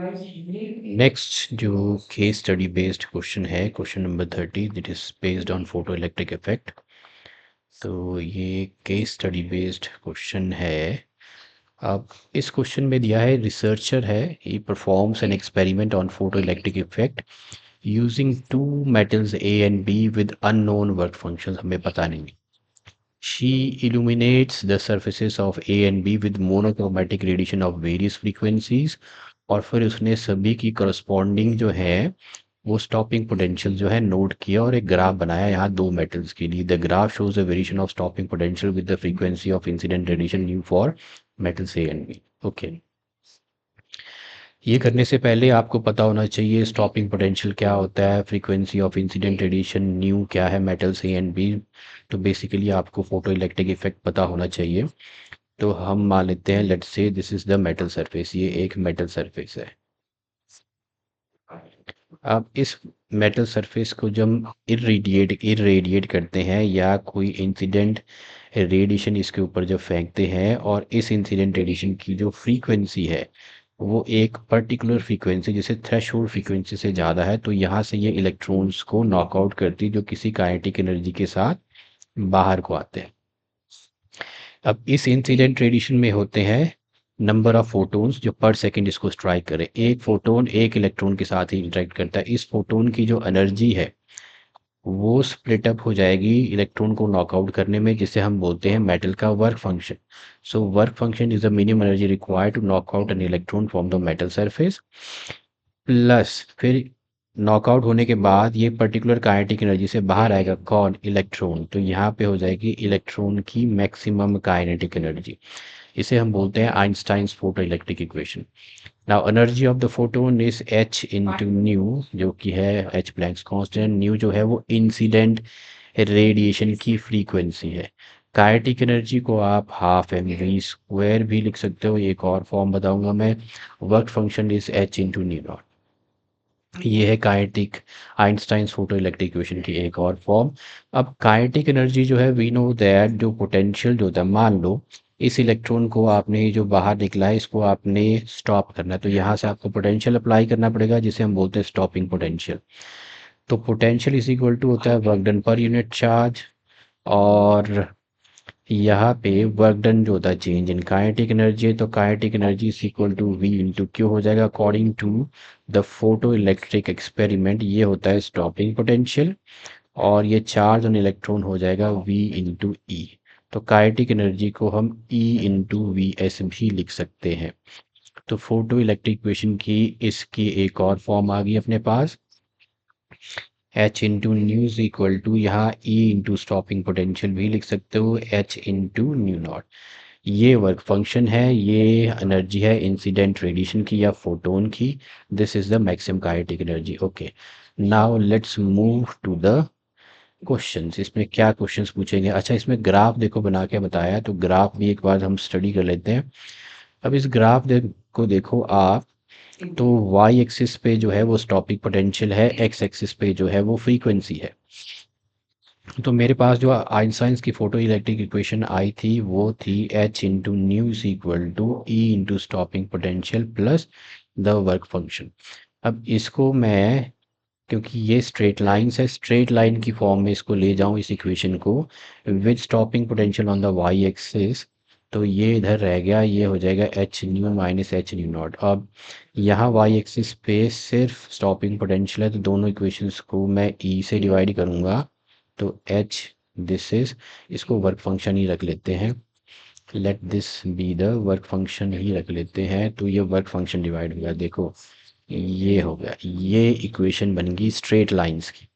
Next जो case study based question है, question number 30, this is based on photoelectric effect. तो ये case study based question है। अब इस क्वेश्चन में दिया है, रिसर्चर है, he performs an experiment on photoelectric effect using two metals A and B with unknown work functions, हमें पता नहीं। She illuminates the surfaces of A and B with monochromatic radiation of various frequencies, और फिर उसने सभी की corresponding जो है वो स्टॉपिंग पोटेंशियल जो है नोट किया और एक ग्राफ बनाया यहाँ दो मेटल्स के लिए। The graph shows the variation of stopping potential with the frequency of incident radiation nu for metals A and B. Okay, ये करने से पहले आपको पता होना चाहिए स्टॉपिंग पोटेंशियल क्या होता है, frequency of incident radiation new क्या है मेटल्स ए एंड बी। तो बेसिकली आपको फोटो इलेक्ट्रिक इफेक्ट पता होना चाहिए। तो हम मान लेते हैं, let's say this is the metal surface, ये एक मेटल सरफेस है। अब इस मेटल सरफेस को जब इरेडिएट करते हैं या कोई इंसिडेंट रेडिएशन इसके ऊपर जब फेंकते हैं, और इस इंसिडेंट रेडिएशन की जो फ्रीक्वेंसी है वो एक पर्टिकुलर फ्रीक्वेंसी जैसे थ्रेशोल्ड फ्रीक्वेंसी से ज़्यादा है, तो यहाँ से ये इलेक्ट्रॉन्स को नॉकआउट करती है जो किसी काइनेटिक एनर्जी के साथ बाहर को आते हैं। अब इस इंसिडेंट रेडिएशन में होते हैं नंबर ऑफ फोटोन्स जो पर सेकंड इसको स्ट्राइक करे। एक फोटोन एक इलेक्ट्रॉन के साथ ही इंटरेक्ट करता है। इस फोटोन की जो एनर्जी है वो स्प्लिट अप हो जाएगी इलेक्ट्रॉन को नॉकआउट करने में, जिसे हम बोलते हैं मेटल का work function. So work function is the minimum energy required to knock out an electron from the metal surface, plus फिर नॉकआउट होने के बाद ये पर्टिकुलर काइनेटिक एनर्जी से बाहर आएगा कौन, इलेक्ट्रॉन। तो यहाँ पे हो जाएगी इलेक्ट्रॉन की मैक्सिमम काइनेटिक एनर्जी। इसे हम बोलते हैं Einstein's photo electric equation. Now energy of the photon is h into new, जो कि है h प्लैंक्स कांस्टेंट। न्यू जो है वो इंसिडेंट रेडिएशन की फ्रीक्वेंसी है। काइनेटिक एनर्जी को आप हाफ एम वी स्क्वायर भी लिख सकते हो, एक और फॉर्म बताऊंगा मैं। Work function is h into nu naught. ये है kinetic Einstein's photo electric equation की एक और फॉर्म। अब काइनेटिक एनर्जी जो है, वी नो दैट जो पोटेंशियल जो होता है, मान लो इस इलेक्ट्रॉन को आपने ये जो बाहर निकला है इसको आपने स्टॉप करना है, तो यहाँ से आपको पोटेंशियल अप्लाई करना पड़ेगा जिसे हम बोलते हैं स्टॉपिंग पोटेंशियल। तो पोटेंशियल इज इक्वल टू होता है work done per unit charge, और यहाँ पे वर्क डन जो होता है चेंज इन काइनेटिक एनर्जी, तो kinetic energy is equal to v into q हो जाएगा according to the photoelectric experiment. ये होता है स्टॉपिंग पोटेंशियल, और ये चार्ज ऑन इलेक्ट्रॉन हो जाएगा वी इंटू ई। तो काइनेटिक एनर्जी को हम ई इंटू वी एस भी लिख सकते हैं। तो फोटो इलेक्ट्रिक इक्वेशन की इसकी एक और फॉर्म आ गई अपने पास, h into nu is equal to, यहाँ e इंटू स्टॉपिंग पोटेंशियल भी लिख सकते हो, h इंटू न्यू नॉट। ये वर्क फंक्शन है, ये एनर्जी है इंसिडेंट रेडिएशन की या फोटोन की। This is the maximum kinetic energy. Okay, now let's move to the questions. इसमें क्या क्वेश्चंस पूछेंगे? अच्छा, इसमें ग्राफ देखो बना के बताया, तो ग्राफ भी एक बार हम स्टडी कर लेते हैं। अब इस ग्राफ को देखो आप, तो वाई एक्सिस पे जो है वो स्टॉपिंग पोटेंशियल है, एक्स एक्सिस पे जो है वो फ्रीक्वेंसी है। तो मेरे पास जो आइंस्टाइन की फोटो इलेक्ट्रिक इक्वेशन आई थी वो थी h into nu is equal to e into stopping potential plus the work function. अब इसको मैं, क्योंकि ये स्ट्रेट लाइंस है, स्ट्रेट लाइन की फॉर्म में इसको ले जाऊं इस इक्वेशन को with stopping potential on the y axis, तो ये इधर रह गया, ये हो जाएगा h nu minus h nu naught. अब यहाँ वाई एक्सिस पे सिर्फ स्टॉपिंग पोटेंशियल है, तो दोनों इक्वेशंस को मैं ई से डिवाइड करूँगा, तो एच दिस इज, इसको वर्क फंक्शन ही रख लेते हैं, let this be the work function ही रख लेते हैं। तो ये वर्क फंक्शन डिवाइड हो गया, देखो ये हो गया, ये इक्वेशन बन गई स्ट्रेट लाइंस की।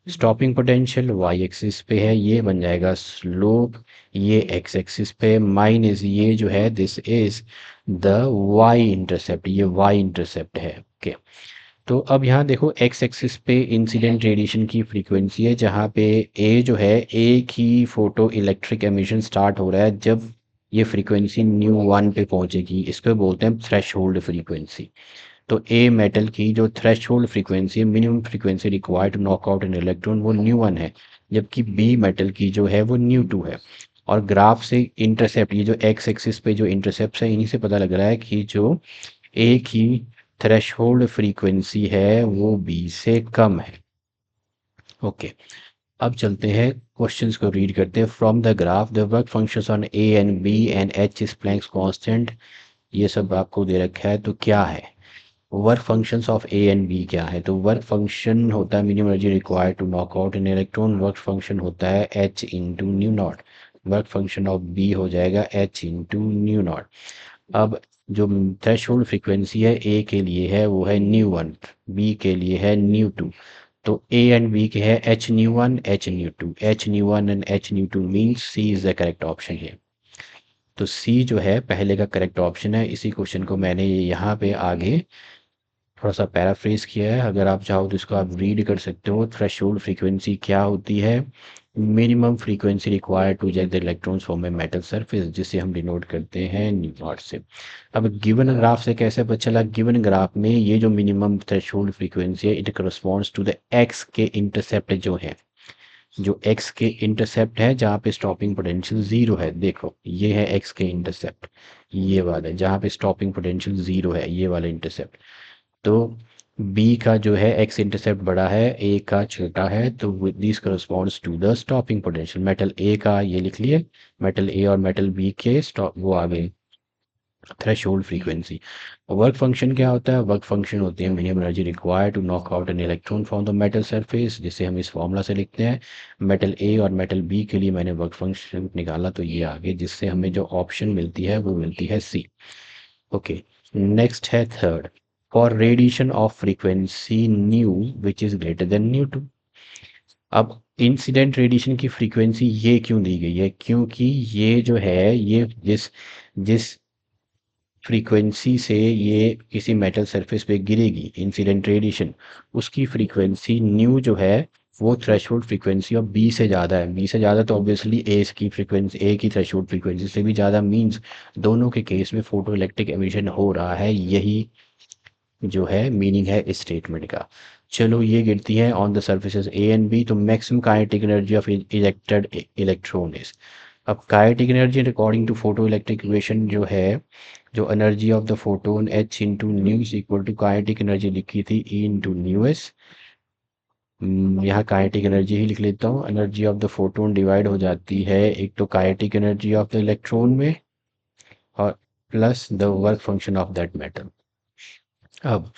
स्टॉपिंग पोटेंशियल वाई एक्सिस पे है, ये बन जाएगा स्लोप, ये एक्स एक्सिस पे माइनस ये जो है this is the y intercept, ये वाई इंटरसेप्ट है। ओके, तो अब यहाँ देखो एक्स एक्सिस पे इंसिडेंट रेडिएशन की फ्रीक्वेंसी है, जहाँ पे ए जो है, एक ही फोटो इलेक्ट्रिक एमिशन स्टार्ट हो रहा है जब ये फ्रीक्वेंसी न्यू वन पे पहुंचेगी, इसको बोलते हैं थ्रेश होल्ड फ्रीक्वेंसी। तो ए मेटल की जो थ्रेशोल्ड फ्रीक्वेंसी है, minimum frequency required to knock out an electron, वो न्यू वन है, जबकि बी मेटल की जो है वो न्यू टू है। और ग्राफ से इंटरसेप्ट, ये जो एक्स एक्सिस पे जो इंटरसेप्ट है, इन्हीं से पता लग रहा है कि जो एक ही थ्रेशहोल्ड फ्रीक्वेंसी है वो बी से कम है। ओके, अब चलते हैं क्वेश्चंस को रीड करते हैं। From the graph the work functions of A and B and h is Planck's constant, ये सब आपको दे रखा है। तो क्या है work functions of A and B, क्या है? तो वर्क फंक्शन होता है minimum energy required to knock out an electron, work function होता है h into nu naught. Work function of B हो जाएगा एच इंटू न्यू नॉट। अब जो थ्रेशोल्ड फ्रीक्वेंसी है ए के लिए है वो है न्यू वन, बी के लिए है न्यू टू। तो ए एंड बी के है H nu one h nu two, h nu one and h nu two means C is the correct option है। तो सी जो है पहले का करेक्ट ऑप्शन है। इसी क्वेश्चन को मैंने यहाँ पे आगे थोड़ा सा पैराफ्रेज किया है, अगर आप चाहो तो इसको आप रीड कर सकते हो। थ्रेशोल्ड फ्रीक्वेंसी क्या होती है? Minimum frequency required to eject the electrons from a metal surface, जिसे हम डिनोट करते हैं न्यू नॉट से। अब गिवन ग्राफ से कैसे पता चला? गिवन ग्राफ में ये जो मिनिमम थ्रेशोल्ड फ्रीक्वेंसी है it corresponds to the x के इंटरसेप्ट जो है, जो एक्स के इंटरसेप्ट है जहाँ पे स्टॉपिंग पोटेंशियल जीरो है। देखो ये है एक्स के इंटरसेप्ट, ये वाला जहाँ पे स्टॉपिंग पोटेंशियल जीरो है, ये वाला इंटरसेप्ट। तो बी का जो है एक्स इंटरसेप्ट बड़ा है, ए का छोटा है, तो this corresponds to the stopping potential. Metal a का ये लिख लिए, मेटल ए और मेटल बी के स्टॉप वो आ गए थ्रेशोल्ड फ्रीक्वेंसी। वर्क फंक्शन क्या होता है? वर्क फंक्शन होती है minimum energy required to knock out an electron from the metal surface, जिसे हम इस फॉर्मूला से लिखते हैं। मेटल ए और मेटल बी के लिए मैंने वर्क फंक्शन निकाला तो ये आगे, जिससे हमें जो ऑप्शन मिलती है वो मिलती है सी। ओके, नेक्स्ट है third. For radiation of frequency nu which is greater than nu two. अब इंसिडेंट रेडिएशन की फ्रीक्वेंसी ये क्यों दी गई है? क्योंकि ये जो है ये जिस जिस फ्रीक्वेंसी से ये किसी मेटल सरफेस पे गिरेगी इंसिडेंट रेडिएशन, उसकी फ्रीक्वेंसी न्यू जो है वो थ्रेशोल्ड फ्रीक्वेंसी ऑफ बी से ज़्यादा है। बी से ज़्यादा तो ऑब्वियसली ए की फ्रीक्वेंसी, ए की थ्रेशोल्ड फ्रीक्वेंसी से भी ज़्यादा, मींस दोनों के केस में फोटो इलेक्ट्रिक एमिशन हो रहा है। यही जो है मीनिंग है इस स्टेटमेंट का। चलो ये गिरती है on the surfaces a and b, तो maximum kinetic energy of ejected electron is. अब kinetic energy according to photo electric equation जो है, जो energy of the photon h into nu is equal to kinetic energy लिखी थी e into nu s. यहाँ kinetic energy ही लिख लेता हूँ। Energy of the photon divide हो जाती है एक तो kinetic energy of the electron में और plus the work function of that metal. अब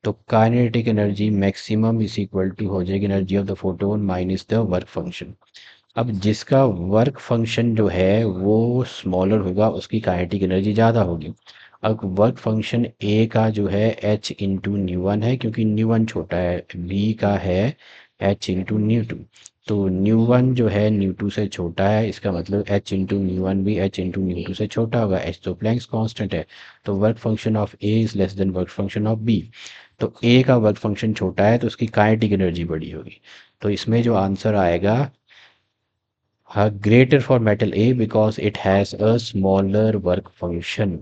तो kinetic energy maximum is equal to हो जाएगी energy of the photon minus the work function. अब जिसका वर्क फंक्शन जो है वो स्मॉलर होगा उसकी काइनेटिक एनर्जी ज़्यादा होगी। अब वर्क फंक्शन ए का जो है एच इंटू न्यू वन है, क्योंकि न्यू वन छोटा है। बी का है एच इंटू न्यू टू, तो न्यू वन जो है न्यू टू से छोटा है, इसका मतलब एच इंटू न्यू वन भी एच इंटू न्यू टू से छोटा होगा। एच तो प्लैंक्स कांस्टेंट है, तो work function of A is less than work function of B. तो ए का वर्क फंक्शन छोटा है तो उसकी काइनेटिक एनर्जी बड़ी होगी। तो इसमें जो आंसर आएगा greater for metal A because it has a smaller work function।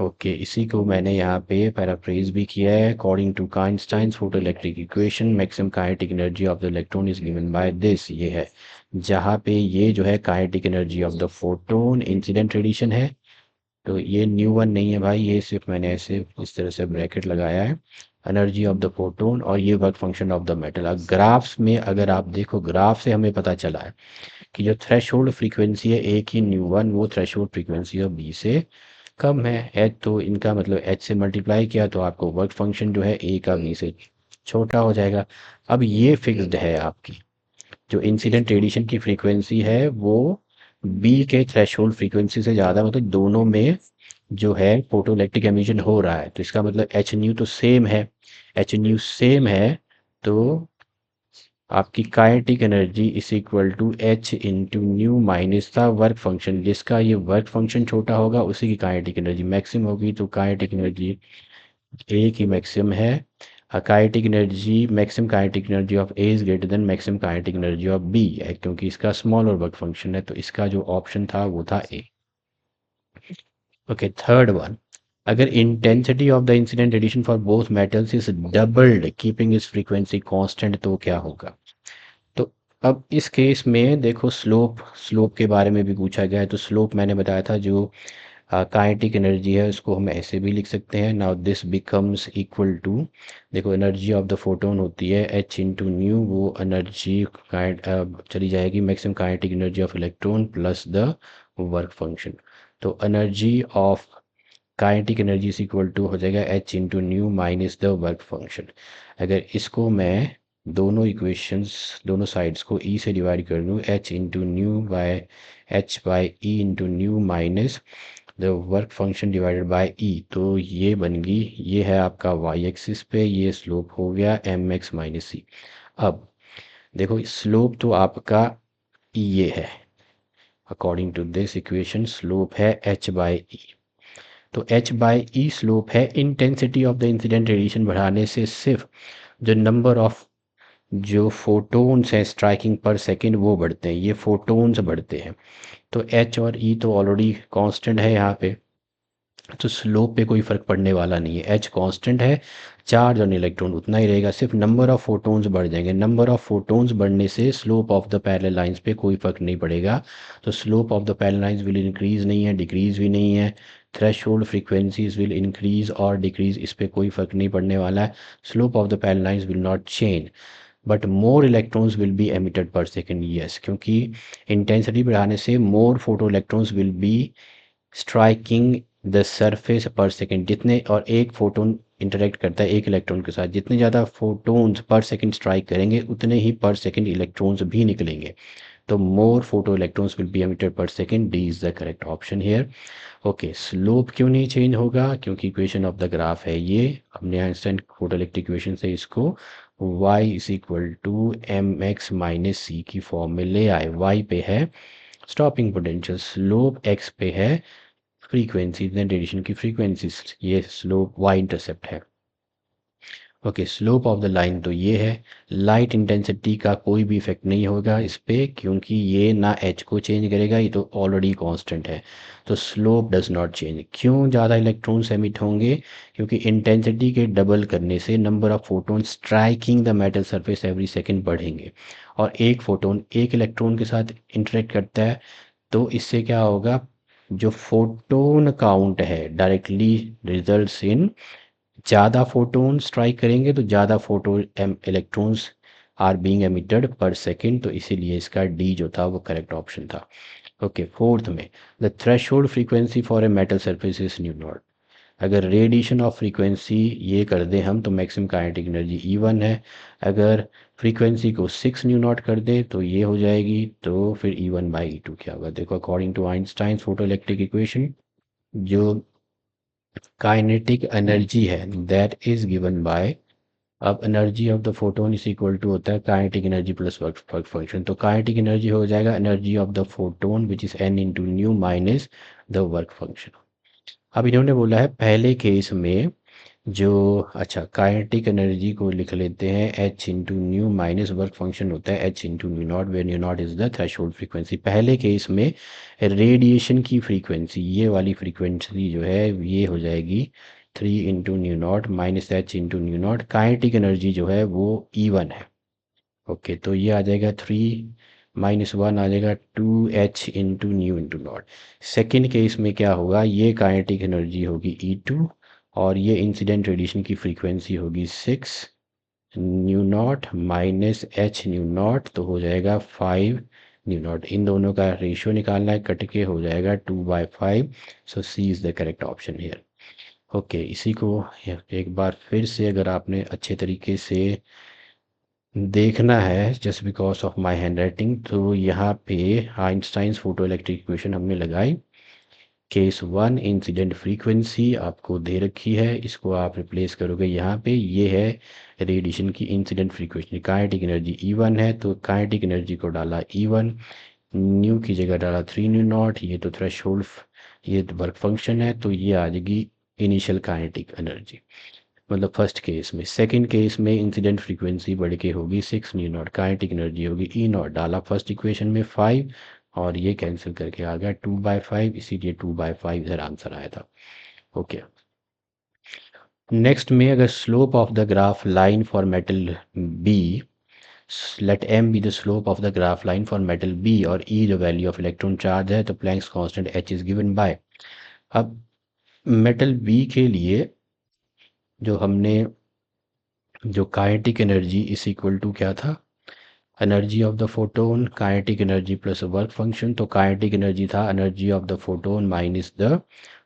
Okay, इसी को मैंने यहाँ पे पैराफ्रेज भी किया है। According to Einstein's photoelectric equation maximum kinetic energy of the electron is given by this, ये है जहाँ पे ये जो है kinetic energy of the photon incident radiation है। तो ये न्यू वन नहीं है भाई, ये सिर्फ मैंने ऐसे इस तरह से ब्रैकेट लगाया है, एनर्जी ऑफ द फोटोन, और ये work function of the metal. अब ग्राफ्स में अगर आप देखो, ग्राफ से हमें पता चला है कि जो थ्रेशोल्ड फ्रीक्वेंसी है ए की न्यू वन वो थ्रेशोल्ड फ्रीक्वेंसी ऑफ बी से कम है। एच तो इनका मतलब एच से मल्टीप्लाई किया तो आपको वर्क फंक्शन जो है ए का बी से छोटा हो जाएगा। अब ये फिक्स्ड है आपकी, जो इंसिडेंट रेडिएशन की फ्रीक्वेंसी है वो बी के थ्रेशोल्ड फ्रीक्वेंसी से ज़्यादा, मतलब दोनों में जो है फोटो इलेक्ट्रिक एमिशन हो रहा है। तो इसका मतलब एच न्यू तो सेम है, एच न्यू सेम है, तो आपकी kinetic energy is equal to H into nu minus का वर्क फंक्शन, जिसका ये वर्क फंक्शन छोटा होगा उसी की काइनेटिक एनर्जी मैक्सिमम होगी। तो काइनेटिक एनर्जी ए की मैक्सिमम है। Kinetic energy maximum kinetic energy of A is greater than maximum kinetic energy of B है, क्योंकि इसका स्मॉल और वर्क फंक्शन है। तो इसका जो ऑप्शन था वो था ए। Okay, third one. अगर intensity of the incident radiation for both metals is doubled keeping इस फ्रीक्वेंसी कांस्टेंट, तो क्या होगा? तो अब इस केस में देखो, स्लोप स्लोप के बारे में भी पूछा गया है। तो स्लोप मैंने बताया था, जो काइनेटिक एनर्जी है उसको हम ऐसे भी लिख सकते हैं। Now this becomes equal to, देखो एनर्जी ऑफ द फोटोन होती है एच इंटू न्यू, वो एनर्जी चली जाएगी maximum kinetic energy of electron plus the work function. तो energy of kinetic energy is equal to हो जाएगा h into nu minus the work function. अगर इसको मैं दोनों इक्वेशंस दोनों साइड्स को ई से डिवाइड कर दूँ, h into nu by h by e into nu minus the work function divided by e, तो ये बन गई, ये है आपका वाई एक्सिस पे, ये स्लोप हो गया एम एक्स माइनस सी। अब देखो स्लोप तो आपका ये है, according to this equation slope है एच बाई ई। तो एच बाई ई स्लोप है, intensity of the incident radiation बढ़ाने से सिर्फ जो नंबर ऑफ जो फोटोन्स हैं स्ट्राइकिंग पर सेकेंड वो बढ़ते हैं, ये फोटोन्स बढ़ते हैं। तो एच और ई तो ऑलरेडी कांस्टेंट है यहाँ पे, तो स्लोप पे कोई फ़र्क पड़ने वाला नहीं है। एच कांस्टेंट है, चार्ज और इलेक्ट्रॉन उतना ही रहेगा, सिर्फ नंबर ऑफ फोटोन्स बढ़ जाएंगे। नंबर ऑफ फोटोन्स बढ़ने से slope of the parallel lines पे कोई फ़र्क नहीं पड़ेगा। तो slope of the parallel lines will increase नहीं है, डिक्रीज़ भी नहीं है। थ्रेशोल्ड फ्रीक्वेंसीज विल इंक्रीज़ और डिक्रीज़, इस पर कोई फ़र्क नहीं पड़ने वाला है। Slope of the parallel lines will not change but more electrons will be emitted per second. Yes, क्योंकि इंटेंसिटी बढ़ाने से more photo electrons will be striking the surface पर सेकेंड। जितने और एक फोटोन इंटरेक्ट करता है एक इलेक्ट्रॉन के साथ, जितने ज़्यादा फोटोन्स पर सेकेंड स्ट्राइक करेंगे उतने ही पर सेकेंड इलेक्ट्रॉन्स भी निकलेंगे। तो more photo electrons will be emitted per second, d is the correct option here. Okay, slope क्यों नहीं चेंज होगा, क्योंकि इक्वेशन ऑफ द ग्राफ है ये, हमने आइंस्टाइन फोटो इलेक्ट्रिक इक्वेशन से इसको y is equal to m x minus c की फॉर्म में ले आए। y पे है स्टॉपिंग पोटेंशियल, स्लोप x पे है फ्रीक्वेंसी, रेडिएशन की फ्रीक्वेंसी, ये स्लोप y इंटरसेप्ट है। Okay, slope of the line तो ये है। लाइट इंटेंसिटी का कोई भी इफेक्ट नहीं होगा इस पे, क्योंकि ये ना एच को चेंज करेगा, ये तो ऑलरेडी कांस्टेंट है। तो स्लोप डज नॉट चेंज। क्यों ज़्यादा इलेक्ट्रॉन्स एमिट होंगे, क्योंकि इंटेंसिटी के डबल करने से number of photon striking the metal surface every second बढ़ेंगे, और एक फोटोन एक इलेक्ट्रॉन के साथ इंटरेक्ट करता है, तो इससे क्या होगा, जो फोटोन काउंट है डायरेक्टली रिजल्ट्स इन ज़्यादा फोटोन स्ट्राइक करेंगे तो ज़्यादा photo electrons are being emitted per second, तो इसीलिए इसका डी जो था वो करेक्ट ऑप्शन था। ओके, फोर्थ में the threshold frequency for a metal surface is nu naught. अगर रेडिएशन ऑफ फ्रीक्वेंसी ये कर दें हम तो मैक्सिमम काइनेटिक एनर्जी E1 है। अगर फ्रीक्वेंसी को 6 न्यू नॉट कर दे तो ये हो जाएगी, तो फिर E1 बाई E2 क्या होगा। देखो according to Einstein photo electric equation, जो काइनेटिक एनर्जी है दैट इज गिवन बाय, अब energy of the photon is equal to होता है kinetic energy plus work function. तो काइनेटिक एनर्जी हो जाएगा energy of the photon which is n into nu minus the work function. अब इन्होंने बोला है पहले केस में जो, अच्छा काइनेटिक एनर्जी को लिख लेते हैं h into nu minus work function होता है h into nu naught, where nu naught is the threshold frequency. पहले केस में रेडिएशन की फ्रीक्वेंसी, ये वाली फ्रीक्वेंसी जो है ये हो जाएगी 3 into nu naught minus H into nu naught. Kinetic energy जो है वो E1 है। ओके, तो ये आ जाएगा 3 माइनस 1 आ जाएगा 2h into new into not. Second case में क्या होगा, ये काइनेटिक एनर्जी होगी E2 और ये इंसिडेंट रेडिएशन की फ्रीक्वेंसी होगी 6 new naught minus h nu not, तो हो जाएगा 5 न्यू नॉट। इन दोनों का रेशियो निकालना है, कट के हो जाएगा 2/5। So c is the correct option here. Okay, इसी को एक बार फिर से अगर आपने अच्छे तरीके से देखना है just because of my handwriting, तो यहाँ पे आइंस्टाइंस फोटो इलेक्ट्रिक इक्वेशन हमने लगाई। केस 1 इंसिडेंट फ्रीक्वेंसी आपको दे रखी है, इसको आप रिप्लेस करोगे यहाँ पे, ये है रेडिएशन की incident frequency. Kinetic energy E1 है तो काइनेटिक एनर्जी को डाला E1, न्यू की जगह डाला 3 न्यू नॉट, ये तो थ्रेशोल्ड ये वर्क फंक्शन है, तो ये आ जाएगी इनिशियल काइनेटिक एनर्जी, मतलब फर्स्ट केस में। सेकंड केस में इंसिडेंट फ्रीक्वेंसी बढ़ के होगी 6 न्यू नॉट, काइनेटिक एनर्जी होगी ई नॉट, डाला फर्स्ट इक्वेशन में 5 और ये कैंसिल करके आ गया 2/5, इसीलिए 2/5 इधर आंसर आया था। ओके, नेक्स्ट में अगर slope of the graph line for metal B, let m be the slope of the graph line for metal B और E the value of electron charge है, तो Planck's constant h is given by, अब metal b के लिए जो हमने जो kinetic energy is equal to क्या था, energy of the photon kinetic energy plus work function. तो काइनेटिक एनर्जी था energy of the photon minus the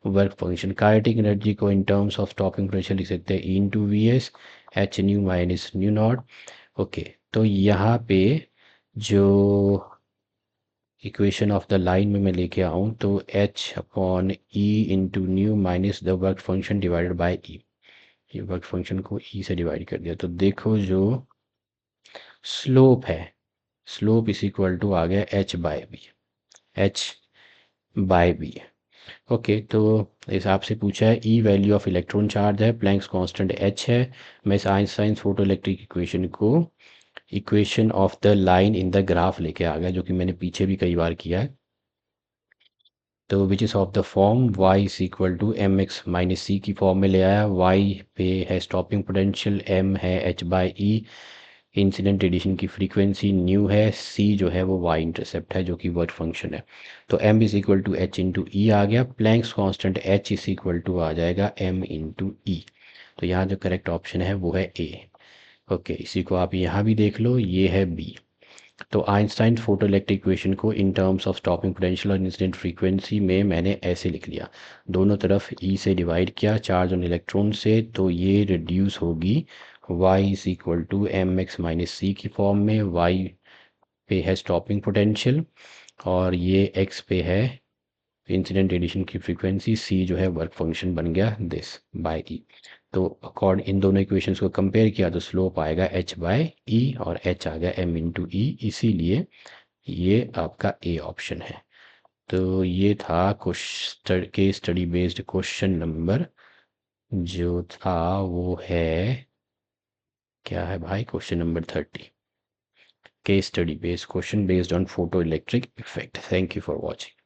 work function. Kinetic energy को in terms of stopping potential लिख सकते हैं e into v s h nu minus nu not. Okay, तो यहाँ पे जो इक्वेशन ऑफ द लाइन में मैं लेके आऊँ तो h upon e into nu minus the work function divided by e. ये वर्क फंक्शन को ई से डिवाइड कर दिया, तो देखो जो स्लोप है, स्लोप इज इक्वल टू आ गया H by B, H by B. Okay, तो इस आपसे पूछा है E value of electron charge है, प्लैंक्स कांस्टेंट एच है। मैं इस आइंस्टाइन फोटो इलेक्ट्रिक इक्वेशन को equation of the line in the graph लेके आ गया, जो कि मैंने पीछे भी कई बार किया है। तो which is of the form y is equal to m x minus c की फॉर्म में ले आया। y पे है स्टॉपिंग पोटेंशियल, m है h by e, incident radiation की फ्रीक्वेंसी न्यू है, c जो है वो y इंटरसेप्ट है जो कि वर्क फंक्शन है। तो m is equal to h into e आ गया, Planck's constant h is equal to आ जाएगा m इंटू ई। तो यहाँ जो करेक्ट ऑप्शन है वो है a। ओके, इसी को आप यहाँ भी देख लो, ये है b। तो आइंस्टाइन फोटो इलेक्ट्रिक इक्वेशन को in terms of stopping potential और इंसिडेंट फ्रीक्वेंसी में मैंने ऐसे लिख लिया, दोनों तरफ ई से डिवाइड किया चार्ज ऑन इलेक्ट्रॉन से, तो ये रिड्यूस होगी y is equal to m x minus c की फॉर्म में। y पे है स्टॉपिंग पोटेंशियल और ये x पे है इंसिडेंट रेडिएशन की फ्रीक्वेंसी, c जो है वर्क फंक्शन बन गया दिस बाय ई। तो अकॉर्ड इन दोनों इक्वेशंस को कंपेयर किया तो स्लोप आएगा h बाय ई और h आ गया m इंटू ई, इसीलिए ये आपका ए ऑप्शन है। तो ये था case study based question number जो था वो है, क्या है भाई, question number 30, case study based question based on photoelectric effect. Thank you for watching.